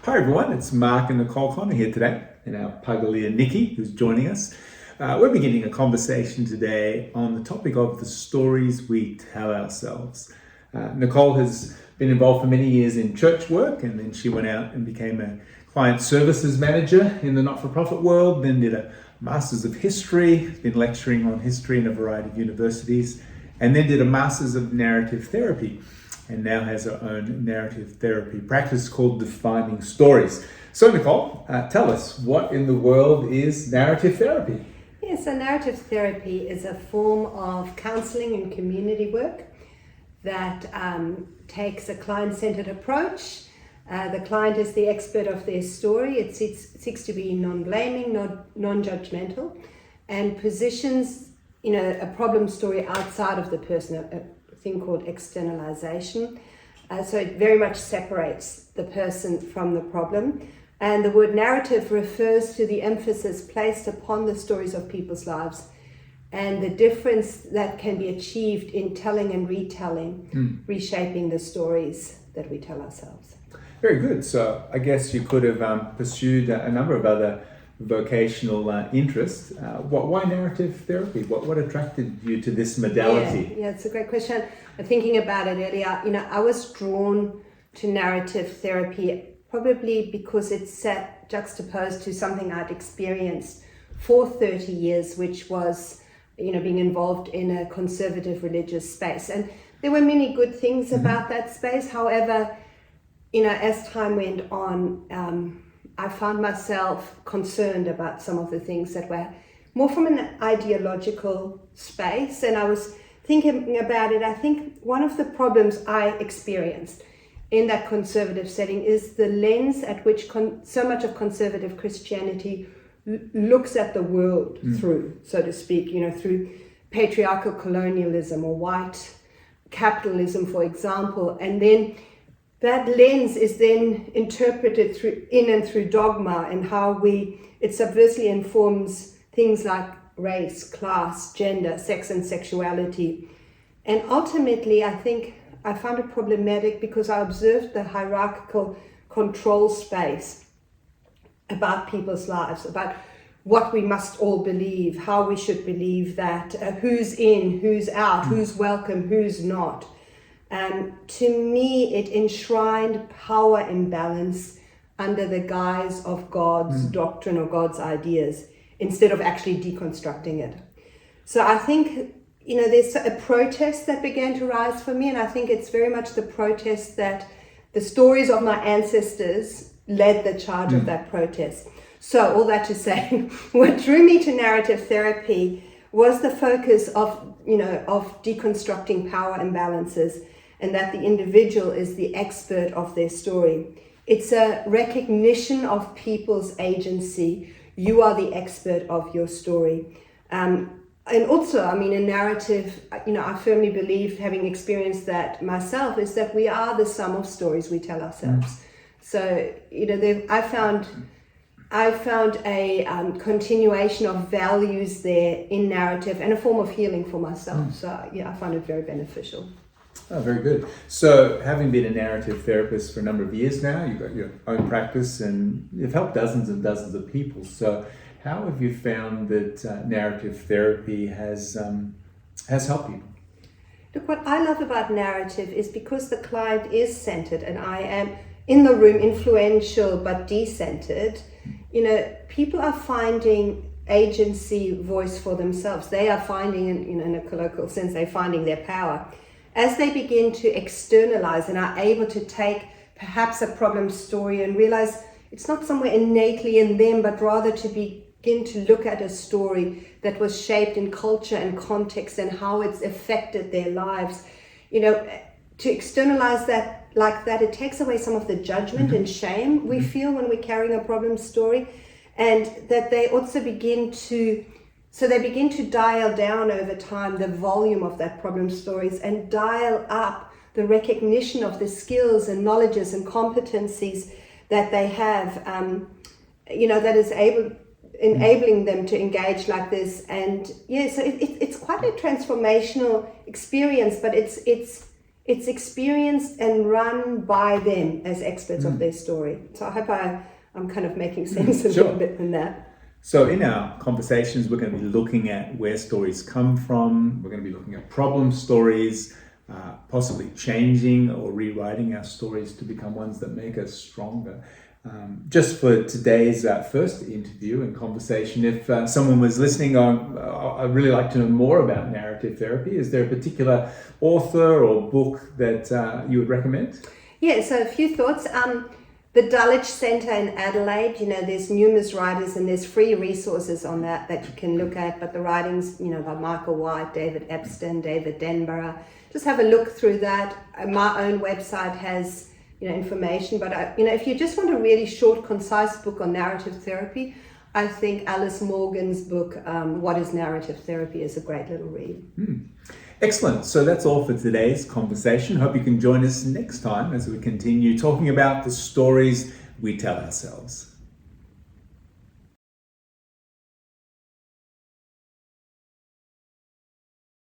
Hi everyone, it's Mark and Nicole Connor here today, and our Puggalia Nikki, who's joining us. We're beginning a conversation today on the topic of the stories we tell ourselves. Nicole has been involved for many years in church work, and then she went out and became a client services manager in the not-for-profit world, then did a Masters of History, been lecturing on history in a variety of universities, and then did a Masters of Narrative Therapy, and now has her own narrative therapy practice called Defining Stories. So Nicole, tell us, what in the world is narrative therapy? Yes, so narrative therapy is a form of counselling and community work that takes a client-centered approach. The client is the expert of their story. It seeks to be non-blaming, non-judgmental, and positions a problem story outside of the person, a thing called externalization. So it very much separates the person from the problem. And the word narrative refers to the emphasis placed upon the stories of people's lives and the difference that can be achieved in telling and retelling, reshaping the stories that we tell ourselves. Very good. So I guess you could have pursued a number of other vocational interests. Why narrative therapy? What attracted you to this modality? Yeah, it's a great question. Thinking about it earlier, I was drawn to narrative therapy probably because it sat juxtaposed to something I'd experienced for 30 years, which was, being involved in a conservative religious space. And there were many good things about that space. However, as time went on, I found myself concerned about some of the things that were more from an ideological space. And I was thinking about it. I think one of the problems I experienced in that conservative setting is the lens at which so much of conservative Christianity looks at the world through, so to speak, through patriarchal colonialism or white capitalism, for example. And then that lens is then interpreted through dogma and how it subversely informs things like race, class, gender, sex and sexuality. And ultimately, I think I found it problematic because I observed the hierarchical control space about people's lives, about what we must all believe, how we should believe that, who's in, who's out, who's welcome, who's not. To me, it enshrined power imbalance under the guise of God's doctrine or God's ideas, instead of actually deconstructing it. So I think, there's a protest that began to rise for me, and I think it's very much the protest that the stories of my ancestors led the charge of that protest. So all that to say, what drew me to narrative therapy was the focus of deconstructing power imbalances, and that the individual is the expert of their story. It's a recognition of people's agency. You are the expert of your story. And also, in narrative, I firmly believe, having experienced that myself, is that we are the sum of stories we tell ourselves. So, I found a continuation of values there in narrative and a form of healing for myself. So, I find it very beneficial. Oh, very good. So, having been a narrative therapist for a number of years now, you've got your own practice and you've helped dozens and dozens of people. So, how have you found that narrative therapy has helped people? Look, what I love about narrative is because the client is centered and I am in the room influential but decentered, people are finding agency, voice for themselves. They are finding, in a colloquial sense, they're finding their power. As they begin to externalize and are able to take perhaps a problem story and realize it's not somewhere innately in them, but rather to begin to look at a story that was shaped in culture and context and how it's affected their lives. To externalize that like that, it takes away some of the judgment and shame we feel when we're carrying a problem story, and that they also begin to dial down over time the volume of that problem stories and dial up the recognition of the skills and knowledges and competencies that they have, that is enabling them to engage like this. And so it's quite a transformational experience, but it's it's experienced and run by them as experts of their story. So I hope I'm kind of making sense a little bit in that. So in our conversations, we're going to be looking at where stories come from. We're going to be looking at problem stories, possibly changing or rewriting our stories to become ones that make us stronger. Just for today's first interview and conversation, if someone was listening on, I'd really like to know more about narrative therapy. Is there a particular author or book that you would recommend? Yeah, so a few thoughts. The Dulwich Centre in Adelaide, there's numerous writers and there's free resources on that you can look at. But the writings, by Michael White, David Epstein, David Denborough, just have a look through that. My own website has information, but if you just want a really short, concise book on narrative therapy, I think Alice Morgan's book, What is Narrative Therapy, is a great little read. Excellent. So that's all for today's conversation. Hope you can join us next time as we continue talking about the stories we tell ourselves.